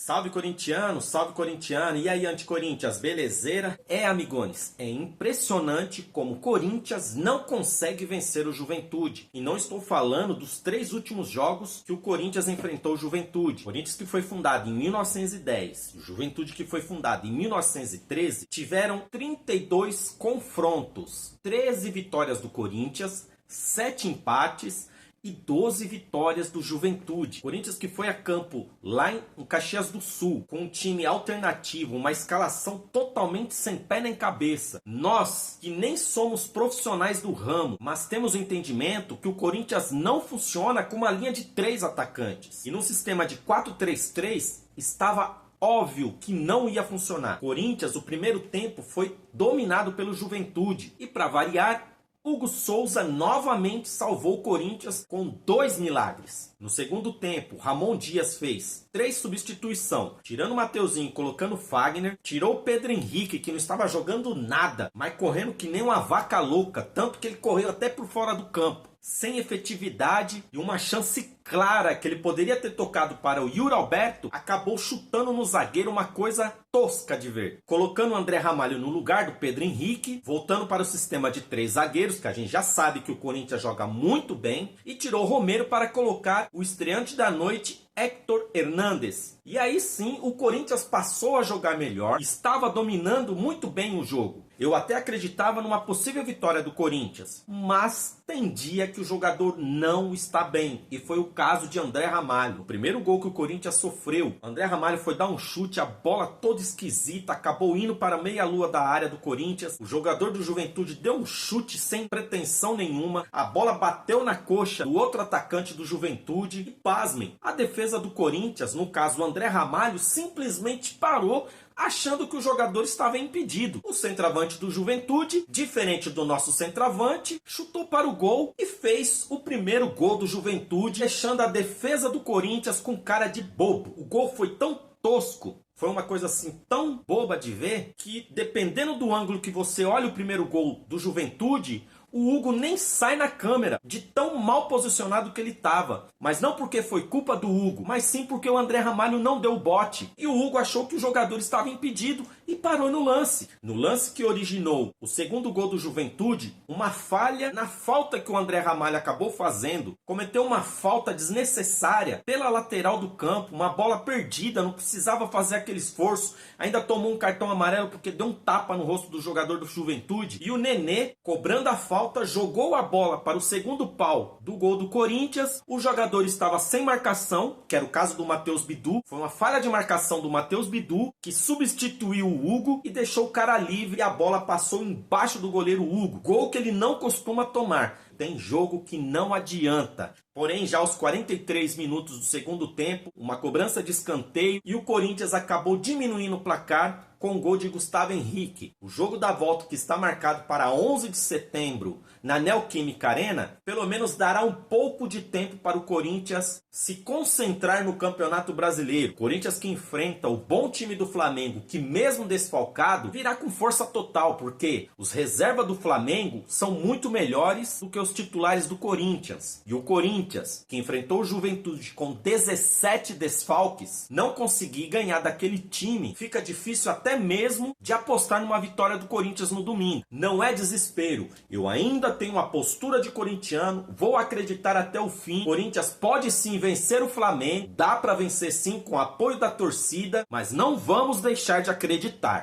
Salve corintiano, salve corintiano, e aí anti-Corinthians, belezeira? Amigones, é impressionante como o Corinthians não consegue vencer o Juventude. E não estou falando dos 3 últimos jogos que o Corinthians enfrentou o Juventude. Corinthians, que foi fundado em 1910, o Juventude, que foi fundado em 1913, tiveram 32 confrontos, 13 vitórias do Corinthians, 7 empates e 12 vitórias do Juventude. Corinthians, que foi a campo lá em Caxias do Sul, com um time alternativo, uma escalação totalmente sem pé nem cabeça. Nós, que nem somos profissionais do ramo, mas temos o entendimento que o Corinthians não funciona com uma linha de 3 atacantes. E num sistema de 4-3-3, estava óbvio que não ia funcionar. Corinthians, o primeiro tempo, foi dominado pelo Juventude. E para variar, Hugo Souza novamente salvou o Corinthians com 2 milagres. No segundo tempo, Ramon Dias fez 3 substituições, tirando o Mateuzinho e colocando o Fagner, tirou o Pedro Henrique, que não estava jogando nada, mas correndo que nem uma vaca louca, tanto que ele correu até por fora do campo, sem efetividade, e uma chance clara que ele poderia ter tocado para o Yuri Alberto, acabou chutando no zagueiro, uma coisa tosca de ver. Colocando o André Ramalho no lugar do Pedro Henrique, voltando para o sistema de 3 zagueiros, que a gente já sabe que o Corinthians joga muito bem, e tirou o Romero para colocar o estreante da noite, Héctor Hernández. E aí sim, o Corinthians passou a jogar melhor, estava dominando muito bem o jogo. Eu até acreditava numa possível vitória do Corinthians, mas tem dia que o jogador não está bem, e foi o caso de André Ramalho. O primeiro gol que o Corinthians sofreu, André Ramalho foi dar um chute, a bola toda esquisita, acabou indo para a meia-lua da área do Corinthians. O jogador do Juventude deu um chute sem pretensão nenhuma, a bola bateu na coxa do outro atacante do Juventude e, pasmem, a defesa do Corinthians, no caso o André Ramalho, simplesmente parou, achando que o jogador estava impedido. O centroavante do Juventude, diferente do nosso centroavante, chutou para o gol e fez o primeiro gol do Juventude, deixando a defesa do Corinthians com cara de bobo. O gol foi tão tosco, foi uma coisa assim tão boba de ver, que dependendo do ângulo que você olha o primeiro gol do Juventude, o Hugo nem sai na câmera, de tão mal posicionado que ele estava. Mas não porque foi culpa do Hugo, mas sim porque o André Ramalho não deu o bote. E o Hugo achou que o jogador estava impedido e parou no lance. No lance que originou o segundo gol do Juventude, uma falha na falta que o André Ramalho acabou fazendo. Cometeu uma falta desnecessária pela lateral do campo, uma bola perdida, não precisava fazer aquele esforço. Ainda tomou um cartão amarelo porque deu um tapa no rosto do jogador do Juventude. E o Nenê, cobrando a falta, jogou a bola para o segundo pau do gol do Corinthians. O jogador estava sem marcação, que era o caso do Matheus Bidu. Foi uma falha de marcação do Matheus Bidu, que substituiu o Hugo e deixou o cara livre, e a bola passou embaixo do goleiro Hugo. Gol que ele não costuma tomar. Tem jogo que não adianta. Porém, já aos 43 minutos do segundo tempo, uma cobrança de escanteio e o Corinthians acabou diminuindo o placar com o gol de Gustavo Henrique. O jogo da volta, que está marcado para 11 de setembro na Neoquímica Arena, pelo menos dará um pouco de tempo para o Corinthians se concentrar no Campeonato Brasileiro. Corinthians que enfrenta o bom time do Flamengo, que mesmo desfalcado, virá com força total, porque os reservas do Flamengo são muito melhores do que os titulares do Corinthians. E o Corinthians, que enfrentou o Juventude com 17 desfalques, não conseguir ganhar daquele time, fica difícil até mesmo de apostar numa vitória do Corinthians no domingo. Não é desespero, eu ainda tenho a postura de corintiano, vou acreditar até o fim. Corinthians pode sim vencer o Flamengo, dá para vencer sim com o apoio da torcida, mas não vamos deixar de acreditar.